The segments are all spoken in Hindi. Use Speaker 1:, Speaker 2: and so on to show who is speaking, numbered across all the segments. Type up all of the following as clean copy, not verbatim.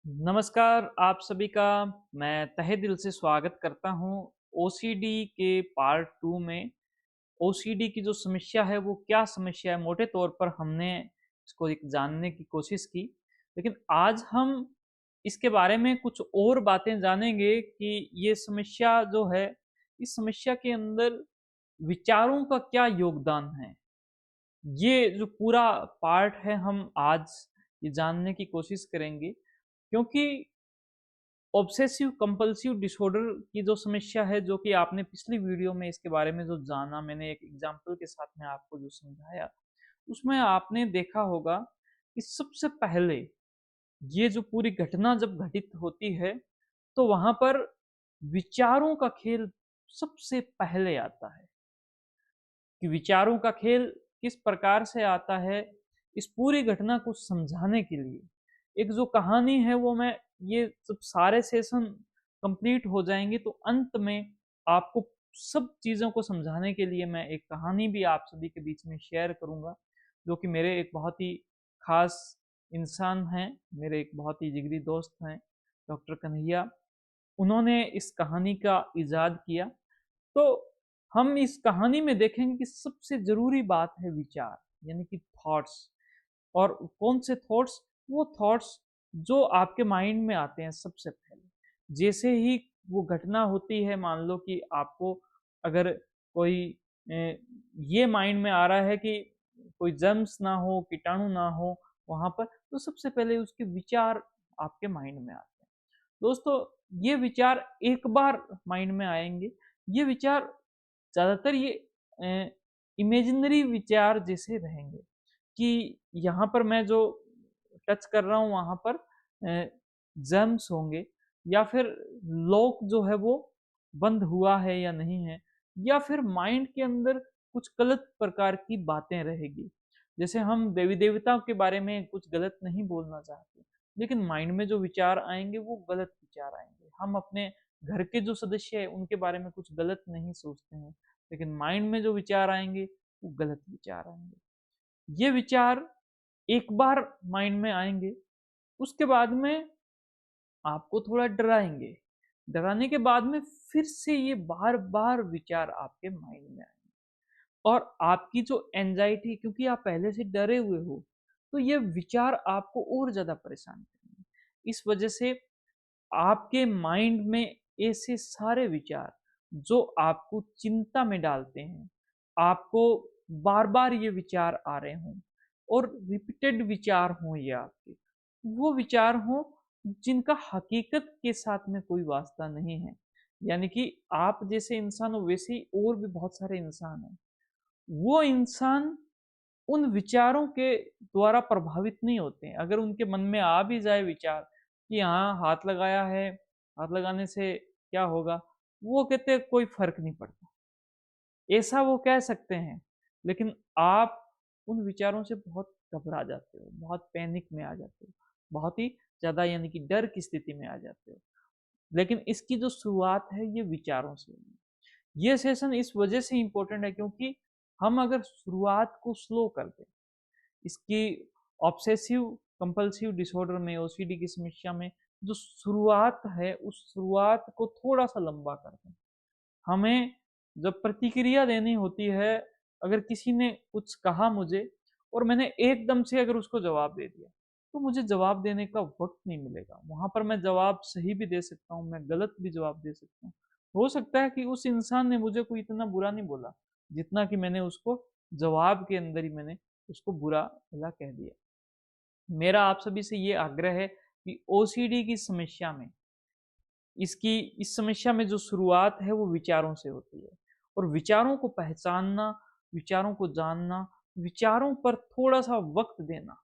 Speaker 1: नमस्कार आप सभी का मैं तहे दिल से स्वागत करता हूँ ओसीडी के पार्ट 2 में। ओसीडी की जो समस्या है वो क्या समस्या है, मोटे तौर पर हमने इसको एक जानने की कोशिश की। लेकिन आज हम इसके बारे में कुछ और बातें जानेंगे कि ये समस्या जो है, इस समस्या के अंदर विचारों का क्या योगदान है। ये जो पूरा पार्ट है हम आज ये जानने की कोशिश करेंगे, क्योंकि ऑब्सेसिव कंपल्सिव डिसऑर्डर की जो समस्या है, जो कि आपने पिछली वीडियो में इसके बारे में जो जाना, मैंने एक एग्जांपल के साथ में आपको जो समझाया, उसमें आपने देखा होगा कि सबसे पहले ये जो पूरी घटना जब घटित होती है, तो वहां पर विचारों का खेल सबसे पहले आता है। कि विचारों का खेल किस प्रकार से आता है, इस पूरी घटना को समझाने के लिए एक जो कहानी है वो मैं, ये जब सारे सेशन कंप्लीट हो जाएंगे तो अंत में आपको सब चीज़ों को समझाने के लिए मैं एक कहानी भी आप सभी के बीच में शेयर करूंगा, जो कि मेरे एक बहुत ही खास इंसान हैं, मेरे एक बहुत ही जिगरी दोस्त हैं, डॉक्टर कन्हैया। उन्होंने इस कहानी का इजाद किया। तो हम इस कहानी में देखेंगे कि सबसे जरूरी बात है विचार, यानी कि थॉट्स। और कौन से थॉट्स? वो थॉट्स जो आपके माइंड में आते हैं सबसे पहले। जैसे ही वो घटना होती है, मान लो कि आपको अगर कोई ये माइंड में आ रहा है कि कोई जर्म्स ना हो, कीटाणु ना हो वहां पर, तो सबसे पहले उसके विचार आपके माइंड में आते हैं। दोस्तों, ये विचार एक बार माइंड में आएंगे। ये विचार ज़्यादातर ये इमेजिनरी विचार जैसे रहेंगे, कि यहाँ पर मैं जो टच कर रहा हूँ वहाँ पर जर्म्स होंगे, या फिर लॉक जो है वो बंद हुआ है या नहीं है, या फिर माइंड के अंदर कुछ गलत प्रकार की बातें रहेगी। जैसे हम देवी देवताओं के बारे में कुछ गलत नहीं बोलना चाहते, लेकिन माइंड में जो विचार आएंगे वो गलत विचार आएंगे। हम अपने घर के जो सदस्य है उनके बारे में कुछ गलत नहीं सोचते हैं, लेकिन माइंड में जो विचार आएंगे वो गलत विचार आएंगे। ये विचार एक बार माइंड में आएंगे, उसके बाद में आपको थोड़ा डराएंगे। डराने के बाद में फिर से ये बार बार विचार आपके माइंड में आएंगे, और आपकी जो एंजाइटी, क्योंकि आप पहले से डरे हुए हो, तो ये विचार आपको और ज्यादा परेशान करेंगे। इस वजह से आपके माइंड में ऐसे सारे विचार जो आपको चिंता में डालते हैं, आपको बार बार ये विचार आ रहे हों, और रिपीटेड विचार हों, ये आपके वो विचार हों जिनका हकीकत के साथ में कोई वास्ता नहीं है। यानी कि आप जैसे इंसान हो वैसे ही और भी बहुत सारे इंसान हैं। वो इंसान उन विचारों के द्वारा प्रभावित नहीं होते हैं। अगर उनके मन में आ भी जाए विचार कि हाँ, हाथ लगाया है, हाथ लगाने से क्या होगा, वो कहते हैं कोई फर्क नहीं पड़ता, ऐसा वो कह सकते हैं। लेकिन आप उन विचारों से बहुत घबरा जाते हो, बहुत पैनिक में आ जाते हो, बहुत ही ज्यादा यानी कि डर की स्थिति में आ जाते हो। लेकिन इसकी जो शुरुआत है ये विचारों से होगी। ये सेशन इस वजह से इंपॉर्टेंट है क्योंकि हम अगर शुरुआत को स्लो कर दें, इसकी ऑब्सेसिव कंपल्सिव डिसऑर्डर में, ओसीडी की समस्या में जो शुरुआत है, उस शुरुआत को थोड़ा सा लंबा कर दें। हमें जब प्रतिक्रिया देनी होती है, अगर किसी ने कुछ कहा मुझे और मैंने एकदम से अगर उसको जवाब दे दिया, तो मुझे जवाब देने का वक्त नहीं मिलेगा। वहां पर मैं जवाब सही भी दे सकता हूँ, मैं गलत भी जवाब दे सकता हूँ। हो सकता है कि उस इंसान ने मुझे कोई इतना बुरा नहीं बोला जितना कि मैंने उसको जवाब के अंदर ही मैंने उसको बुरा भला कह दिया। मेरा आप सभी से ये आग्रह है कि ओसीडी की समस्या में, इसकी इस समस्या में जो शुरुआत है वो विचारों से होती है, और विचारों को पहचानना, विचारों को जानना, विचारों पर थोड़ा सा वक्त देना,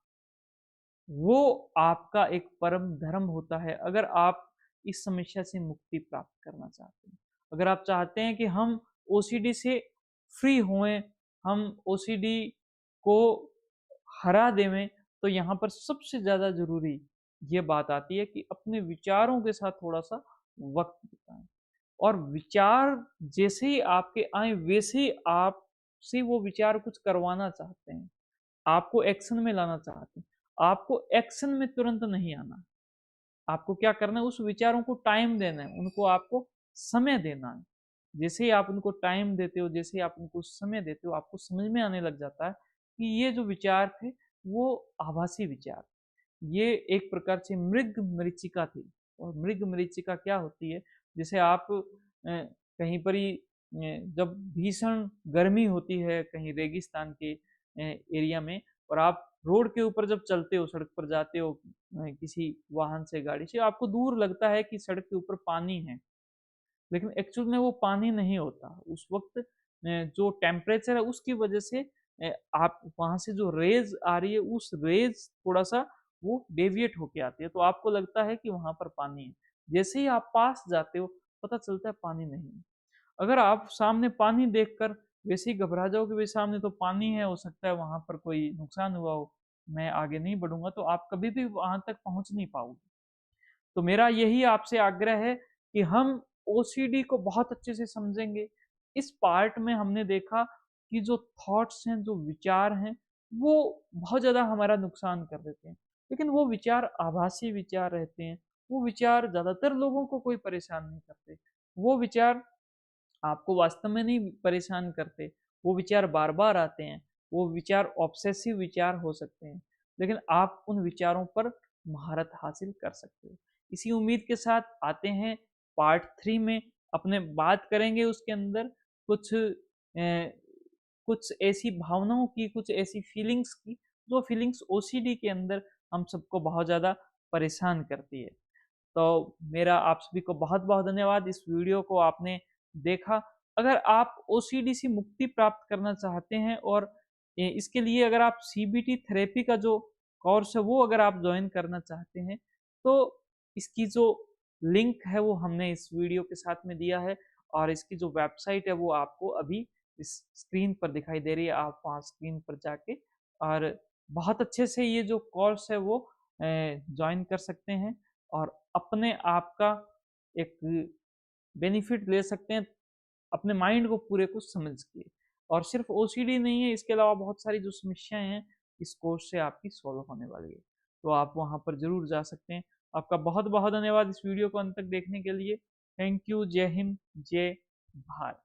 Speaker 1: वो आपका एक परम धर्म होता है। अगर आप इस समस्या से मुक्ति प्राप्त करना चाहते हैं, अगर आप चाहते हैं कि हम ओसीडी से फ्री होएं, हम ओसीडी को हरा देवें, तो यहाँ पर सबसे ज़्यादा ज़रूरी ये बात आती है कि अपने विचारों के साथ थोड़ा सा वक्त बिताएं। और विचार जैसे ही आपके आए वैसे ही आपसे वो विचार कुछ करवाना चाहते हैं, आपको एक्शन में लाना चाहते हैं। आपको एक्शन में तुरंत नहीं आना, आपको क्या करना है, उस विचारों को टाइम देना है, उनको आपको समय देना है। जैसे ही आप उनको टाइम देते हो, जैसे ही आप उनको समय देते हो, आपको समझ में आने लग जाता है कि ये जो विचार थे वो आभासी विचार, ये एक प्रकार से मृग मरीचिका थी। और मृग मरीचिका क्या होती है, जैसे आप कहीं पर ही जब भीषण गर्मी होती है कहीं रेगिस्तान के एरिया में, और आप रोड के ऊपर जब चलते हो, सड़क पर जाते हो किसी वाहन से, गाड़ी से, आपको दूर लगता है कि सड़क के ऊपर पानी है, लेकिन एक्चुअल में वो पानी नहीं होता। उस वक्त जो टेम्परेचर है उसकी वजह से आप वहां से जो रेज आ रही है, उस रेज थोड़ा सा वो डेविएट होके आती है, तो आपको लगता है कि वहां पर पानी है। जैसे ही आप पास जाते हो, पता चलता है पानी नहीं है। अगर आप सामने पानी देखकर वैसे ही घबरा जाओ कि भाई सामने तो पानी है, हो सकता है वहां पर कोई नुकसान हुआ हो, मैं आगे नहीं बढ़ूंगा, तो आप कभी भी वहां तक पहुंच नहीं पाओगे। तो मेरा यही आपसे आग्रह है कि हम ओसीडी को बहुत अच्छे से समझेंगे। इस पार्ट में हमने देखा कि जो थॉट्स हैं, जो विचार हैं, वो बहुत ज़्यादा हमारा नुकसान कर देते हैं। लेकिन वो विचार आभासी विचार रहते हैं, वो विचार ज़्यादातर लोगों को कोई परेशान नहीं करते। वो विचार आपको वास्तव में नहीं परेशान करते, वो विचार बार-बार आते हैं, वो विचार ऑब्सेसिव विचार हो सकते हैं, लेकिन आप उन विचारों पर महारत हासिल कर सकते हो। इसी उम्मीद के साथ आते हैं पार्ट 3 में, अपने बात करेंगे उसके अंदर कुछ ऐसी भावनाओं की, कुछ ऐसी फीलिंग्स की, जो फीलिंग्स ओसीडी के अंदर हम सबको बहुत ज़्यादा परेशान करती है। तो मेरा आप सभी को बहुत-बहुत धन्यवाद, इस वीडियो को आपने देखा। अगर आप ओसीडी से मुक्ति प्राप्त करना चाहते हैं और इसके लिए अगर आप सीबीटी थेरेपी का जो कोर्स है वो अगर आप जॉइन करना चाहते हैं, तो इसकी जो लिंक है वो हमने इस वीडियो के साथ में दिया है, और इसकी जो वेबसाइट है वो आपको अभी इस स्क्रीन पर दिखाई दे रही है। आप वहाँ स्क्रीन पर जाके और बहुत अच्छे से ये जो कोर्स है वो जॉइन कर सकते हैं और अपने आप का एक बेनिफिट ले सकते हैं, अपने माइंड को पूरे को समझ के। और सिर्फ ओसीडी नहीं है, इसके अलावा बहुत सारी जो समस्याएं हैं इस कोर्स से आपकी सॉल्व होने वाली है, तो आप वहां पर जरूर जा सकते हैं। आपका बहुत बहुत धन्यवाद इस वीडियो को अंत तक देखने के लिए। Thank you. जय हिंद, जय भारत।